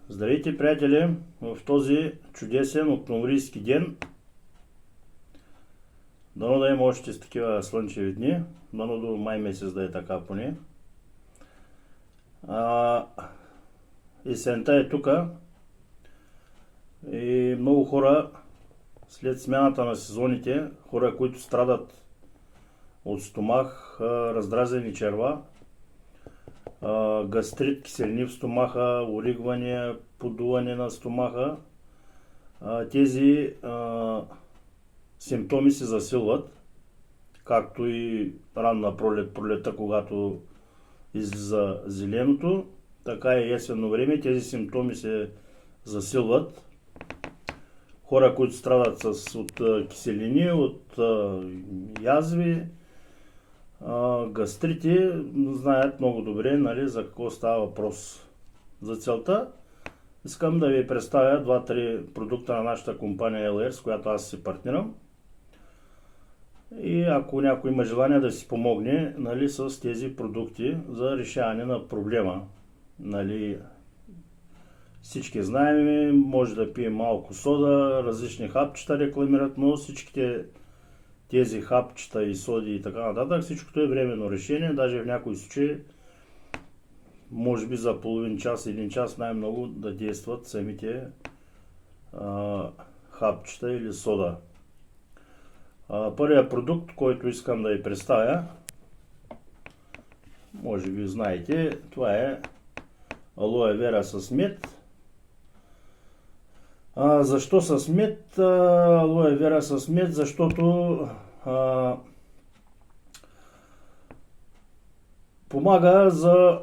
Здравейте, приятели! В този чудесен октомврийски ден, дано да има още с такива слънчеви дни, дано до май месец да е така поне. Есента е тука и много хора след смяната на сезоните, хора, които страдат от стомах, раздразени черва, гастрит, киселини в стомаха, оригвания, подуване на стомаха, тези симптоми се засилват, както и ранна пролета, когато излиза зеленото, така и есенно време тези симптоми се засилват. Хора, които страдат от киселини, от язви, гастрити, знаят много добре, нали, за какво става въпрос. За целта искам да ви представя 2-3 продукта на нашата компания LR, с която аз си партнирам. И ако някой има желание да си помогне, нали, с тези продукти за решаване на проблема. Нали, всички знаем, може да пием малко сода, различни хапчета рекламират, но всичките тези хапчета и соди и така нататък, всичкото е временно решение, даже в някои случаи може би за половин час, един час най-много да действат самите хапчета или сода. Първият продукт, който искам да ви представя, може би знаете, това е алоe вера с мед. Защо с мед? Алоe вера с мед, защото помага за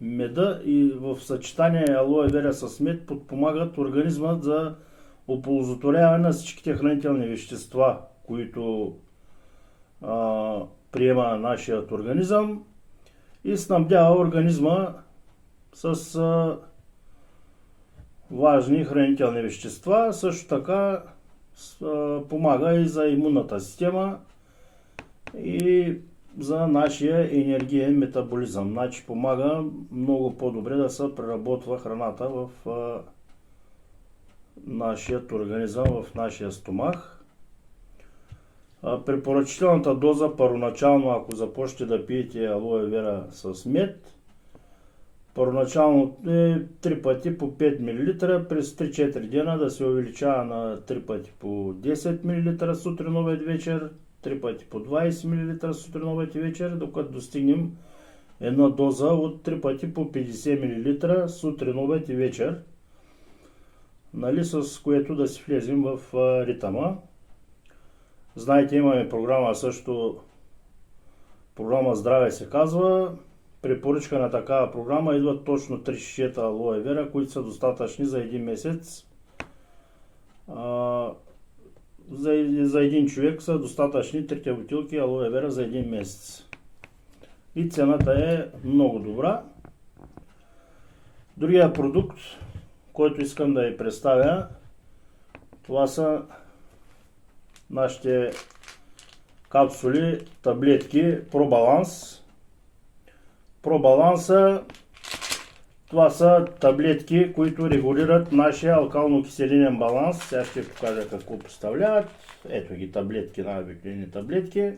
меда и в съчетание алоe вера с мед подпомагат организмът за оползотворяване на всичките хранителни вещества, които приема нашият организъм и снабдява организма с важни хранителни вещества. Също така помага и за имунната система и за нашия енергиен метаболизъм. Значи помага много по-добре да се преработва храната в нашия организъм, в нашия стомах. Препоръчителната доза първоначално, ако започнете да пиете алоe вера с мед, първоначално е 3 пъти по 5 мл, през 3-4 дена да се увеличава на 3 пъти по 10 мл сутрин, обед, вечер, 3 пъти по 20 мл сутрин, обед и вечер, докато достигнем една доза от 3 пъти по 50 мл сутрин, обед и вечер, нали, с което да си влезем в ритъма. Знаете, имаме програма също, програма Здраве се казва. Препоръчка на такава програма идват точно 3 шишета алоe вера, които са достатъчни за един месец. За един човек са достатъчни 3 бутилки алоe вера за един месец. И цената е много добра. Другия продукт, който искам да ви представя, това са нашите капсули, таблетки ProBalance. ProBalance, това са таблетки, които регулират нашия алкално-киселинен баланс. Сега ще покажа какво представляват. Ето ги таблетки, най-обикновени таблетки.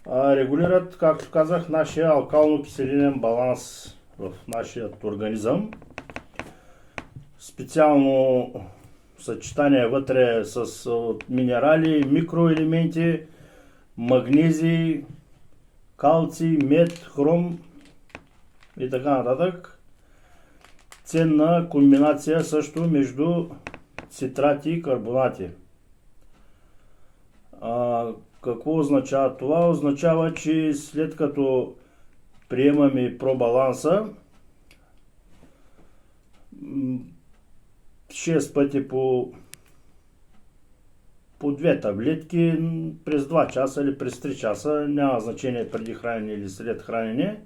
Регулират, както казах, нашия алкално-киселинен баланс в нашия организъм. Специално съчетание вътре с минерали, микроелементи, магнезий, калций, мед, хром и така нататък. Ценна комбинация също между цитрати и карбонати. Какво означава това? Означава, че след като приемаме ProBalance 6 пъти по 2 таблетки през 2 часа или през 3 часа, няма значение преди хранене или след хранене,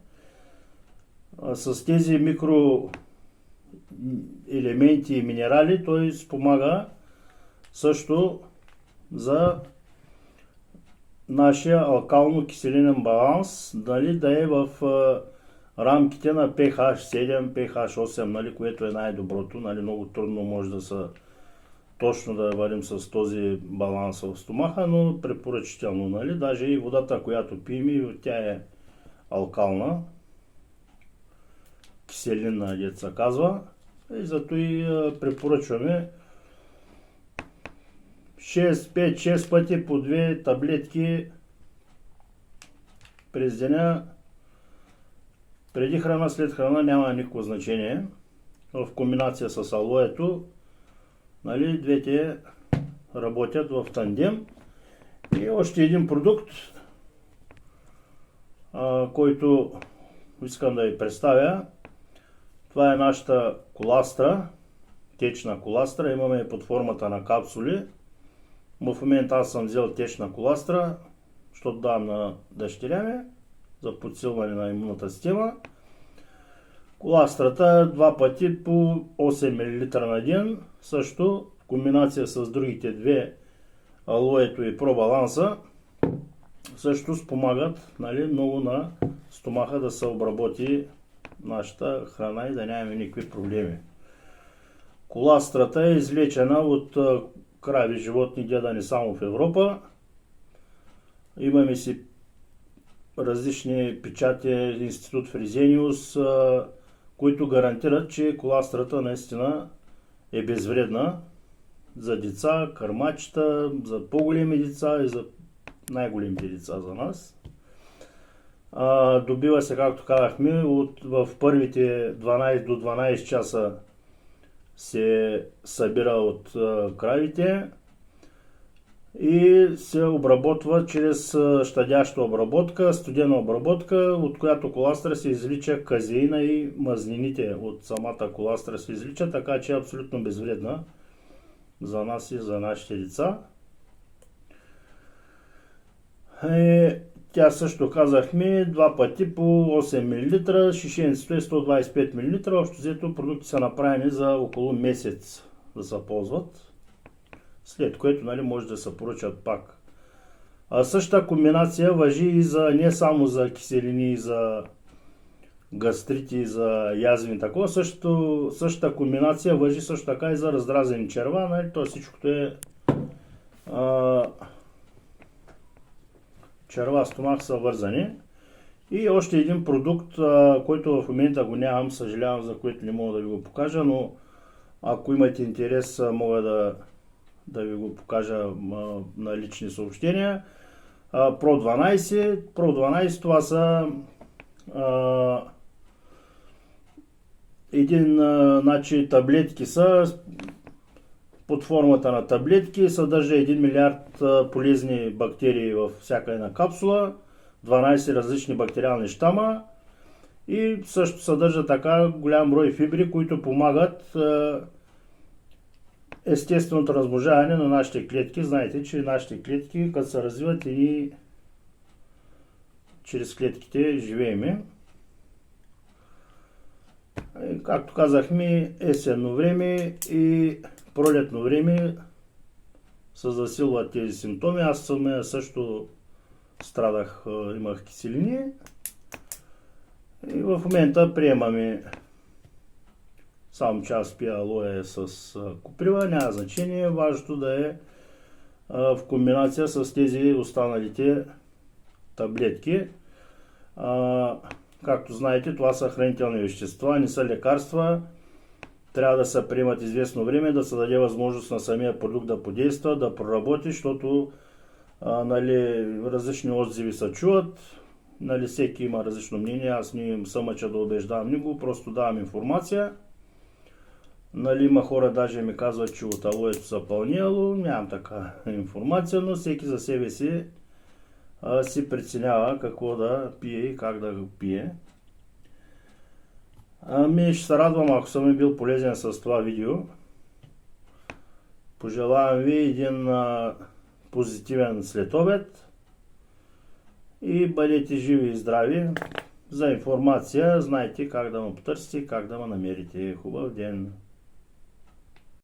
с тези микроелементи и минерали той спомага също за нашия алкално-киселинен баланс, дали да е в рамките на pH 7, pH 8, нали, което е най-доброто. Нали, много трудно може да са точно да варим с този баланс в стомаха, но препоръчително. Нали? Даже и водата, която пием, тя е алкална, киселинна, деца казва. И зато и препоръчваме 5-6 пъти по 2 таблетки през деня. Преди храна, след храна няма никакво значение. В комбинация с алоето, нали, двете работят в тандем. И още един продукт, който искам да ви представя. Това е нашата коластра, течна коластра. Имаме под формата на капсули. В момента аз съм взел течна коластра, защото давам на дъщеря ми за подсилване на имунната система. Коластрата 2 пъти по 8 мл на ден, също в комбинация с другите две, алоето и пробаланса, също спомагат, нали, много на стомаха да се обработи нашата храна и да нямаме никакви проблеми. Коластрата е извлечена от крави животни, гледани само в Европа. Имаме си различни печати, Институт Фрезениус, които гарантират, че коластрата наистина е безвредна за деца, кърмачета, за по-големи деца и за най-големите деца за нас. Добива се, както казахме, в първите 12 до 12 часа се събира от кравите и се обработва чрез щадяща обработка, студена обработка, от която коластра се извлича казеина и мазнините от самата коластра се извлича, така че е абсолютно безвредна за нас и за нашите деца. Тя също казахме 2 пъти по 8 мл, шишенцето е 125 мл, общо взето продукти са направени за около месец да се ползват, след което, нали, може да се поръчат пак. Същата комбинация важи и за, не само за киселини, за гастрити, за язви, такова. Същата комбинация важи също така и за раздразени черва, нали, то всичкото е черва, стомах са вързани. И още един продукт, който в момента го нямам, съжалявам, за което не мога да ви го покажа, но ако имате интерес, мога да ви го покажа на лични съобщения. Pro 12. Pro 12 това са значи таблетки са под формата на таблетки, съдържа 1 милиард полезни бактерии във всяка една капсула, 12 различни бактериални щама и също съдържа така голям брой фибри, които помагат естественото размножаване на нашите клетки. Знаете, че нашите клетки, като се развиват, и чрез клетките живееме. Както казахме, есенно време и пролетно време се засилват тези симптоми. Аз също страдах, имах киселини и в момента приемаме, само че аз пия алоe с коприва, няма значение, важното да е в комбинация с тези останалите таблетки. Както знаете, това са хранителни вещества, не са лекарства. Трябва да се приемат известно време, да се даде възможност на самия продукт да подейства, да проработи, защото нали, различни отзиви се чуват. Нали, всеки има различно мнение, аз не съм мъча да убеждавам никого, просто давам информация. Нали, има хора, даже ми казват, че от алоето са пълнило, нямам така информация, но всеки за себе си си преценява какво да пие и как да го пие. Ще се радвам, ако съм бил полезен с това видео. Пожелавам ви един позитивен следобед и бъдете живи и здрави. За информация знаете как да ме потърсите, как да ме намерите. Хубав ден!